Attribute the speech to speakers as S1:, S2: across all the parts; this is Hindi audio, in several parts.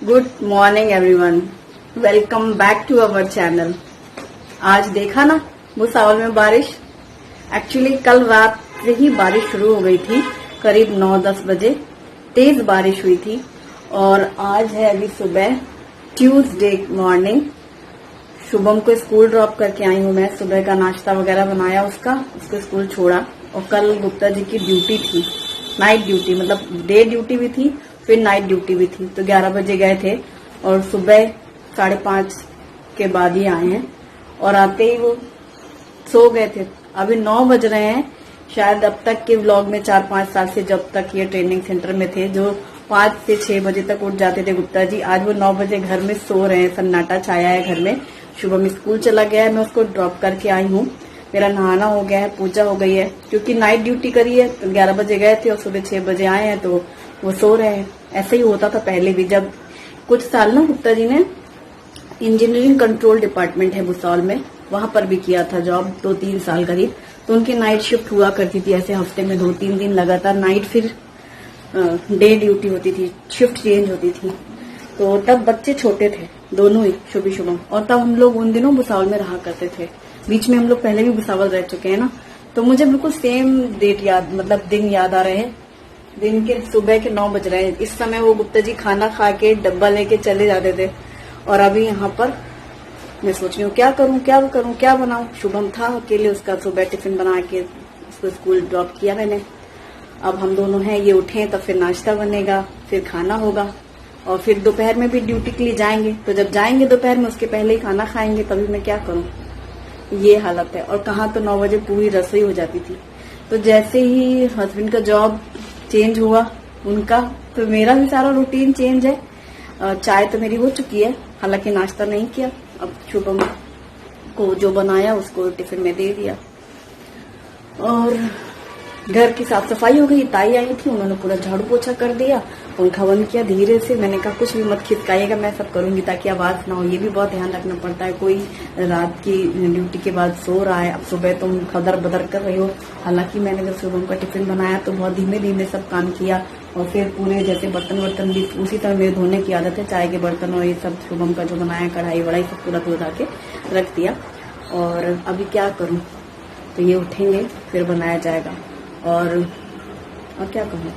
S1: Good morning everyone, welcome back to our channel. आज देखा ना भुसावल में बारिश। एक्चुअली कल रात से ही बारिश शुरू हो गई थी, करीब 9-10 बजे तेज बारिश हुई थी। और आज है अभी सुबह ट्यूसडे मॉर्निंग। शुभम को स्कूल ड्रॉप करके आई हूँ मैं। सुबह का नाश्ता वगैरह बनाया उसको स्कूल छोड़ा। और कल गुप्ता जी की ड्यूटी थी, नाइट ड्यूटी, मतलब डे ड्यूटी भी थी फिर नाइट ड्यूटी भी थी। तो 11 बजे गए थे और सुबह 5:30 के बाद ही आए हैं। और आते ही वो सो गए थे। अभी 9 बज रहे हैं। शायद अब तक के व्लॉग में 4-5 साल से जब तक ये ट्रेनिंग सेंटर में थे, जो 5 से 6 बजे तक उठ जाते थे गुप्ता जी, आज वो 9 बजे घर में सो रहे हैं। सन्नाटा छाया है घर में। शुभम स्कूल चला गया है, मैं उसको ड्रॉप करके आई हूँ। मेरा नहाना हो गया है, पूजा हो गई है, क्योंकि नाइट ड्यूटी करी है। तो 11 बजे गए थे और सुबह 6 बजे आए हैं, तो वो सो रहे हैं। ऐसे ही होता था पहले भी। जब कुछ साल ना गुप्ता जी ने इंजीनियरिंग कंट्रोल डिपार्टमेंट है भुसावल में, वहां पर भी किया था जॉब 2-3 साल करीब। तो उनकी नाइट शिफ्ट हुआ करती थी, ऐसे हफ्ते में 2-3 दिन लगातार नाइट, फिर डे ड्यूटी होती थी, शिफ्ट चेंज होती थी। तो तब बच्चे छोटे थे दोनों ही, शुभम। और तब हम लोग उन दिनों भुसावल में रहा करते थे। बीच में हम लोग पहले भी भुसावल रह चुके हैं ना, तो मुझे बिल्कुल सेम डेट याद, मतलब दिन याद आ रहे हैं। दिन के सुबह के 9 बज रहे हैं। इस समय वो गुप्ता जी खाना खा के डब्बा लेके चले जाते थे। और अभी यहाँ पर मैं सोच रही हूँ क्या करूँ क्या बनाऊं। शुभम था अकेले, उसका सुबह टिफिन बना के उसको स्कूल ड्रॉप किया मैंने। अब हम दोनों हैं, ये उठे तब फिर नाश्ता बनेगा, फिर खाना होगा। और फिर दोपहर में भी ड्यूटी के लिए जाएंगे। तो जब जाएंगे दोपहर में, उसके पहले ही खाना खाएंगे। तभी मैं क्या करूँ, ये हालत है। और कहाँ तो 9 बजे पूरी रसोई हो जाती थी। तो जैसे ही हस्बैंड का जॉब चेंज हुआ उनका, तो मेरा भी सारा रूटीन चेंज है। चाय तो मेरी हो चुकी है, हालांकि नाश्ता नहीं किया। अब शुभम को जो बनाया उसको टिफिन में दे दिया। और घर की साफ सफाई हो गई। ताई आई थी, उन्होंने पूरा झाड़ू पोछा कर दिया, पंखा बंद किया धीरे से। मैंने कहा कुछ भी मत खिसकाइएगा, मैं सब करूंगी ताकि आवाज ना हो। ये भी बहुत ध्यान रखना पड़ता है, कोई रात की ड्यूटी के बाद सो रहा है। अब सुबह तुम खदर बदर कर रही हो। हालांकि मैंने जब शुभम का टिफिन बनाया तो बहुत धीमे धीमे सब काम किया। और फिर पूरे जैसे बर्तन भी उसी तरह मेरे धोने की आदत है, चाय के बर्तन और ये सब शुभम का जो बनाया, कढ़ाई वढ़ाई सब पूरा धो के रख दिया। और अभी क्या करूं, तो ये उठेंगे फिर बनाया जाएगा। और क्या कहूँ,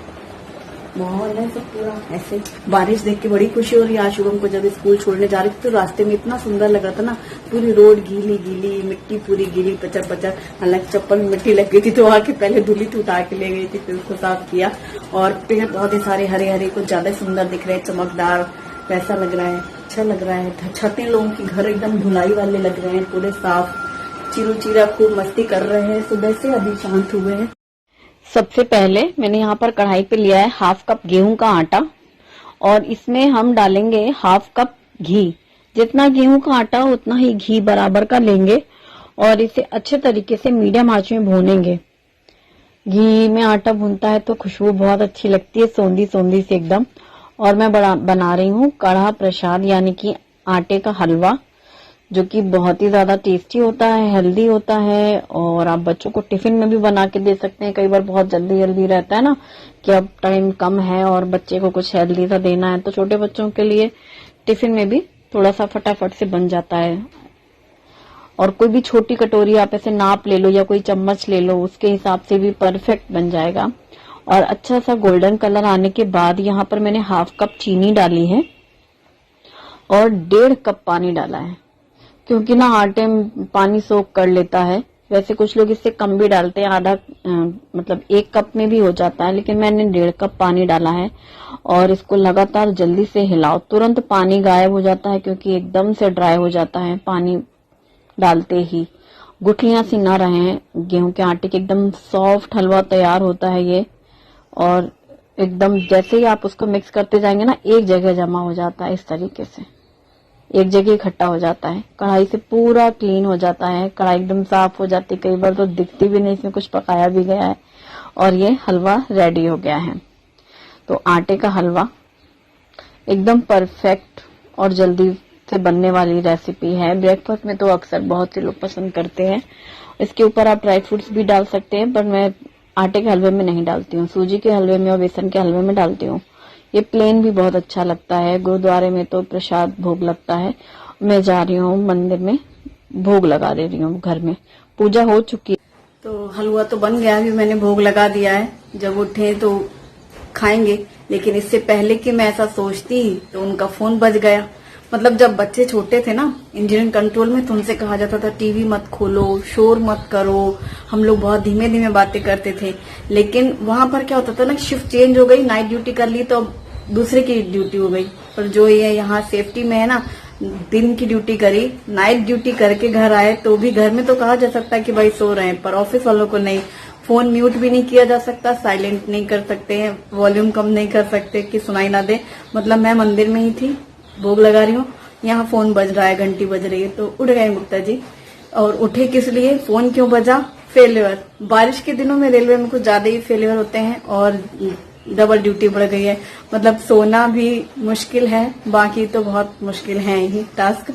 S1: माहौल है सब पूरा ऐसे। बारिश देख के बड़ी खुशी हो रही है। आज शुभम को जब स्कूल छोड़ने जा रही थी तो रास्ते में इतना सुंदर लग रहा था ना, पूरी रोड गीली, मिट्टी पूरी गीली, पचर। हालांकि चप्पल में मिट्टी लग गई थी, तो आके पहले धुली थी, उठा के ले गई थी, फिर उसको साफ किया। और पेड़ पौधे सारे हरे कुछ ज्यादा सुंदर दिख रहे हैं, चमकदार वैसा लग रहा है, अच्छा लग रहा है। छतें लोगों की घर एकदम धुलाई वाले लग रहे हैं, पूरे साफ, चिरा खूब मस्ती कर रहे हैं सुबह से, अभी शांत हुए हैं। सबसे पहले मैंने यहाँ पर कढ़ाई पे लिया है 1/2 कप गेहूं का आटा। और इसमें हम डालेंगे 1/2 कप घी। जितना गेहूं का आटा उतना ही घी बराबर का लेंगे। और इसे अच्छे तरीके से मीडियम आंच में भूनेंगे। घी में आटा भूनता है तो खुशबू बहुत अच्छी लगती है, सौंधी सी एकदम। और मैं बना रही हूँ कढ़ा प्रसाद, यानी कि आटे का हलवा, जो कि बहुत ही ज्यादा टेस्टी होता है, हेल्दी होता है। और आप बच्चों को टिफिन में भी बना के दे सकते हैं। कई बार बहुत जल्दी रहता है ना कि अब टाइम कम है और बच्चे को कुछ हेल्दी सा देना है, तो छोटे बच्चों के लिए टिफिन में भी थोड़ा सा फटाफट से बन जाता है। और कोई भी छोटी कटोरी आप ऐसे नाप ले लो या कोई चम्मच ले लो, उसके हिसाब से भी परफेक्ट बन जाएगा। और अच्छा सा गोल्डन कलर आने के बाद यहाँ पर मैंने 1/2 कप चीनी डाली है और 1.5 कप पानी डाला है, क्योंकि ना आटे में पानी सोख कर लेता है। वैसे कुछ लोग इससे कम भी डालते हैं, मतलब 1 कप में भी हो जाता है, लेकिन मैंने 1.5 कप पानी डाला है। और इसको लगातार जल्दी से हिलाओ। तुरंत पानी गायब हो जाता है, क्योंकि एकदम से ड्राई हो जाता है पानी डालते ही। गुठलियां सी ना रहे गेहूं के आटे की, एकदम सॉफ्ट हलवा तैयार होता है ये। और एकदम जैसे ही आप उसको मिक्स करते जाएंगे ना, एक जगह जमा हो जाता है, इस तरीके से एक जगह इकट्ठा हो जाता है। कढ़ाई से पूरा क्लीन हो जाता है, कढ़ाई एकदम साफ हो जाती है। कई बार तो दिखती भी नहीं, इसमें कुछ पकाया भी गया है। और ये हलवा रेडी हो गया है। तो आटे का हलवा एकदम परफेक्ट और जल्दी से बनने वाली रेसिपी है। ब्रेकफास्ट में तो अक्सर बहुत से लोग पसंद करते हैं। इसके ऊपर आप ड्राई फ्रूट्स भी डाल सकते हैं, पर मैं आटे के हलवे में नहीं डालती हूँ, सूजी के हलवे में और बेसन के हलवे में डालती हूँ,
S2: ये प्लेन भी बहुत अच्छा लगता है। गुरुद्वारे में तो प्रसाद भोग लगता है। मैं जा रही हूँ मंदिर में, भोग लगा दे रही हूँ। घर में पूजा हो चुकी है।
S1: तो हलवा तो बन गया, अभी मैंने भोग लगा दिया है। जब उठे तो खाएंगे, लेकिन इससे पहले कि मैं ऐसा सोचती तो उनका फोन बज गया। मतलब जब बच्चे छोटे थे ना इंजीनियरिंग कंट्रोल में, तो उनसे कहा जाता था टीवी मत खोलो, शोर मत करो। हम लोग बहुत धीमे धीमे बातें करते थे। लेकिन वहां पर क्या होता था ना, शिफ्ट चेंज हो गई, नाइट ड्यूटी कर ली तो अब दूसरे की ड्यूटी हो गई। पर जो ये यहाँ सेफ्टी में है ना, दिन की ड्यूटी करी, नाइट ड्यूटी करके घर आए तो भी घर में तो कहा जा सकता है कि भाई सो रहे हैं, पर ऑफिस वालों को नहीं। फोन म्यूट भी नहीं किया जा सकता, साइलेंट नहीं कर सकते हैं, वॉल्यूम कम नहीं कर सकते कि सुनाई ना दे। मतलब मैं मंदिर में ही थी, भोग लगा रही हूँ, यहाँ फोन बज रहा है, घंटी बज रही है, तो उठ गए गुप्ता जी। और उठे किस लिए, फोन क्यों बजा, फेलियर। बारिश के दिनों में रेलवे में कुछ ज्यादा ही फेलियर होते हैं और डबल ड्यूटी बढ़ गई है। मतलब सोना भी मुश्किल है, बाकी तो बहुत मुश्किल है ही टास्क।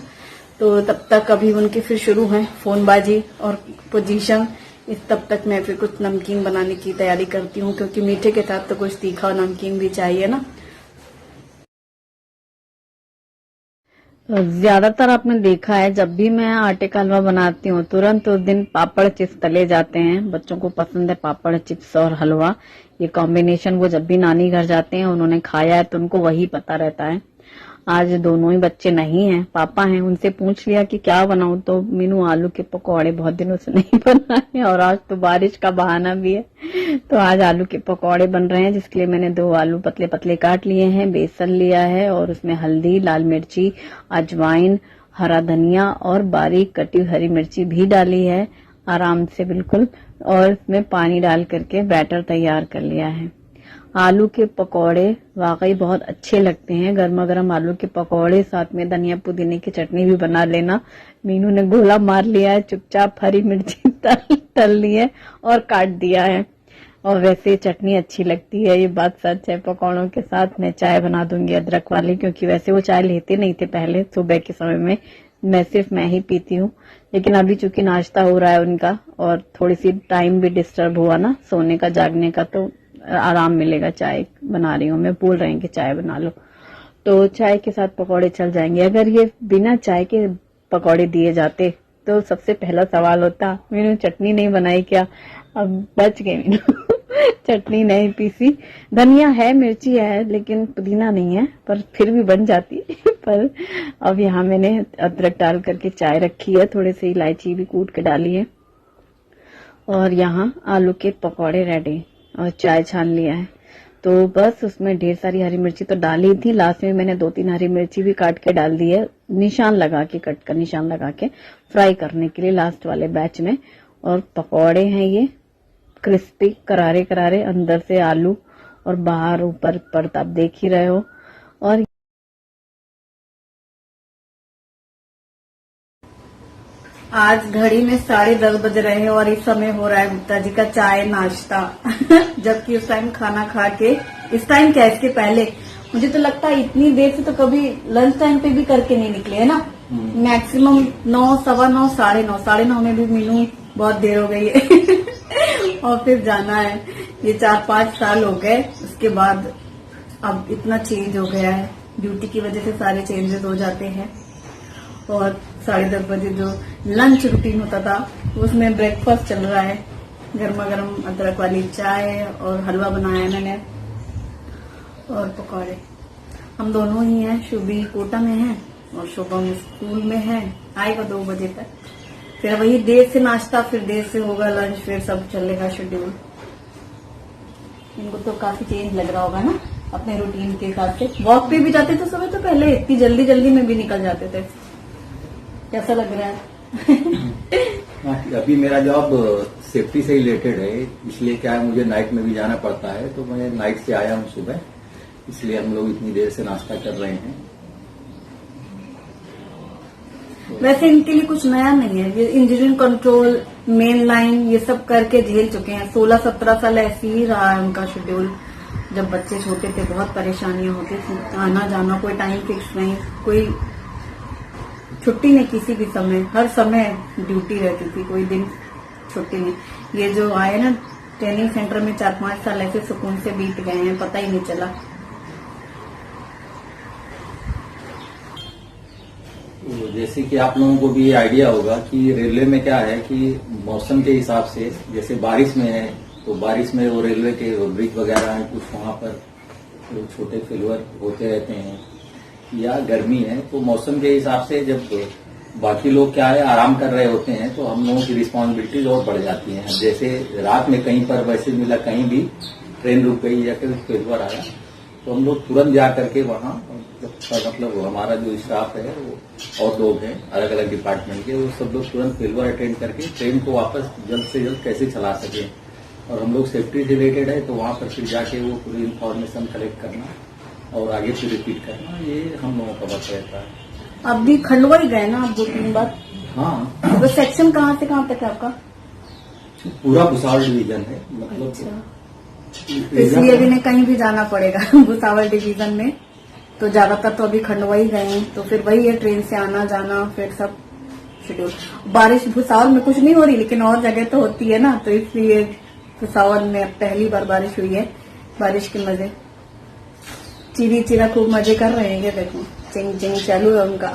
S1: तो तब तक अभी उनके फिर शुरू है फोनबाजी और पोजीशन। तब तक मैं फिर कुछ नमकीन बनाने की तैयारी करती हूँ, क्योंकि मीठे के साथ तो कुछ तीखा नमकीन भी चाहिए ना।
S2: ज्यादातर आपने देखा है जब भी मैं आटे का हलवा बनाती हूँ तुरंत उस दिन पापड़ चिप्स तले जाते हैं। बच्चों को पसंद है पापड़ चिप्स और हलवा, ये कॉम्बिनेशन। वो जब भी नानी घर जाते हैं, उन्होंने खाया है तो उनको वही पता रहता है। आज दोनों ही बच्चे नहीं हैं, पापा हैं। उनसे पूछ लिया कि क्या बनाऊं, तो मीनू आलू के पकौड़े बहुत दिनों से नहीं बनाए, और आज तो बारिश का बहाना भी है, तो आज आलू के पकौड़े बन रहे हैं। जिसके लिए मैंने 2 आलू पतले पतले काट लिए हैं, बेसन लिया है और उसमें हल्दी, लाल मिर्ची, अजवाइन, हरा धनिया और बारीक कटी हरी मिर्ची भी डाली है, आराम से बिल्कुल। और इसमें पानी डाल करके बैटर तैयार कर लिया है। आलू के पकौड़े वाकई बहुत अच्छे लगते हैं, गर्मा गर्म आलू के पकौड़े, साथ में धनिया पुदीने की चटनी भी बना लेना। मीनू ने गोला मार लिया है, चुपचाप हरी मिर्ची तल ली है और काट दिया है। और वैसे चटनी अच्छी लगती है, ये बात सच है। पकौड़ों के साथ मैं चाय बना दूंगी अदरक वाली, क्योंकि वैसे वो चाय लेते नहीं थे पहले, सुबह के समय में सिर्फ मैं ही पीती हूँ। लेकिन अभी चूंकि नाश्ता हो रहा है उनका और थोड़ी सी टाइम भी डिस्टर्ब हुआ ना सोने का जागने का, तो आराम मिलेगा। चाय बना रही हूँ मैं, बोल रहे हैं कि चाय बना लो, तो चाय के साथ पकौड़े चल जाएंगे। अगर ये बिना चाय के पकौड़े दिए जाते तो सबसे पहला सवाल होता, मीनू चटनी नहीं बनाई क्या? अब बच गए मीनू चटनी नहीं पीसी, धनिया है, मिर्ची है, लेकिन पुदीना नहीं है, पर फिर भी बन जाती पर अब यहाँ मैंने अदरक डाल करके चाय रखी है, थोड़े से इलायची भी कूट के डाली है, और यहाँ आलू के पकौड़े रेडी, और चाय छान लिया है। तो बस उसमें ढेर सारी हरी मिर्ची तो डाली थी, लास्ट में मैंने 2-3 हरी मिर्ची भी काट के डाल दी है, निशान लगा के, कट का निशान लगा के फ्राई करने के लिए लास्ट वाले बैच में। और पकौड़े हैं ये क्रिस्पी, करारे करारे, अंदर से आलू और बाहर ऊपर परत, आप देख ही रहे हो। और
S1: आज घड़ी में 10:30 बज रहे हैं और इस समय हो रहा है गुप्ता जी का चाय नाश्ता जबकि उस टाइम खाना खा के, इस टाइम क्या इसके पहले, मुझे तो लगता है इतनी देर से तो कभी लंच टाइम पे भी करके नहीं निकले, है ना। मैक्सिमम 9, 9:15, 9:30, 9:30 में भी मीनू बहुत देर हो गई है और फिर जाना है। ये 4-5 साल हो गए, उसके बाद अब इतना चेंज हो गया है, ड्यूटी की वजह से सारे चेंजेस हो जाते हैं। और 10:30 बजे जो लंच रूटीन होता था उसमें ब्रेकफास्ट चल रहा है, गर्मा गर्म अदरक वाली चाय और हलवा बनाया मैंने और पकौड़े। हम दोनों ही हैं, शुभी कोटा में है और शुभम स्कूल में है, आएगा 2 बजे तक। फिर वही देर से नाश्ता, फिर देर से होगा लंच, फिर सब चलेगा शेड्यूल। इनको तो काफी चेंज लग रहा होगा ना अपने रूटीन के हिसाब से। वॉक पे भी जाते थे सुबह, तो पहले इतनी जल्दी जल्दी में भी निकल जाते थे। कैसा लग रहा है?
S3: अभी मेरा जॉब सेफ्टी से रिलेटेड है, इसलिए क्या है मुझे नाइट में भी जाना पड़ता है, तो मैं नाइट से आया हूँ सुबह, इसलिए हम लोग इतनी देर से नाश्ता कर रहे हैं।
S1: वैसे इनके लिए कुछ नया नहीं है, ये इंजीनियरिंग कंट्रोल, मेन लाइन, ये सब करके झेल चुके हैं। 16-17 साल ऐसे ही रहा है उनका शेड्यूल। जब बच्चे छोटे थे बहुत परेशानियां होती थी, आना जाना, कोई टाइम फिक्स नहीं, कोई छुट्टी नहीं किसी भी समय, हर समय ड्यूटी रहती थी, कोई दिन छुट्टी नहीं। ये जो आए ना ट्रेनिंग सेंटर में 4-5 साल ऐसे सुकून से बीत गए हैं, पता ही नहीं चला।
S3: तो जैसे कि आप लोगों को भी ये आइडिया होगा कि रेलवे में क्या है कि मौसम के हिसाब से, जैसे बारिश में है तो बारिश में वो रेलवे के ब्रिज वगैरह हैं, कुछ वहां पर छोटे फेलुअर होते रहते हैं, या गर्मी है तो मौसम के हिसाब से जब बाकी लोग क्या है आराम कर रहे होते हैं तो हम लोगों की रिस्पॉन्सिबिलिटीज और बढ़ जाती हैं। जैसे रात में कहीं पर मैसेज मिला कहीं भी ट्रेन रुक गई या फिर फेलुअर आया तो हम लोग तुरंत जा करके वहां मतलब हमारा जो स्टाफ है वो और लोग हैं अलग अलग डिपार्टमेंट के, वो सब लोग तुरंत फेलुअर अटेंड करके ट्रेन को वापस जल्द से जल्द कैसे चला सके। और हम लोग सेफ्टी रिलेटेड है तो वहां पर फिर जाके वो पूरी इन्फॉर्मेशन कलेक्ट करना और आगे फिर रिपीट करना, ये हम लोगों का वर्क रहता है।
S1: अब भी खंडवा ही गए ना आप 2-3 बार?
S3: हाँ,
S1: तो सेक्शन कहाँ से कहाँ तक है आपका?
S3: पूरा भुसावल डिवीजन है, मतलब
S1: तो इसलिए भी नहीं कहीं भी जाना पड़ेगा भुसावल डिवीजन में, तो ज्यादातर तो अभी खंडवा ही गए हैं, तो फिर वही है ट्रेन से आना जाना फिर सब शेड्यूल। बारिश भुसावल में कुछ नहीं हो रही लेकिन और जगह तो होती है ना, तो इसलिए भुसावल में पहली बार बारिश हुई है। बारिश के मजे चिड़ी चिड़ा खूब मजे कर रहे हैं, ये देखो चिंग चिंग चालू है उनका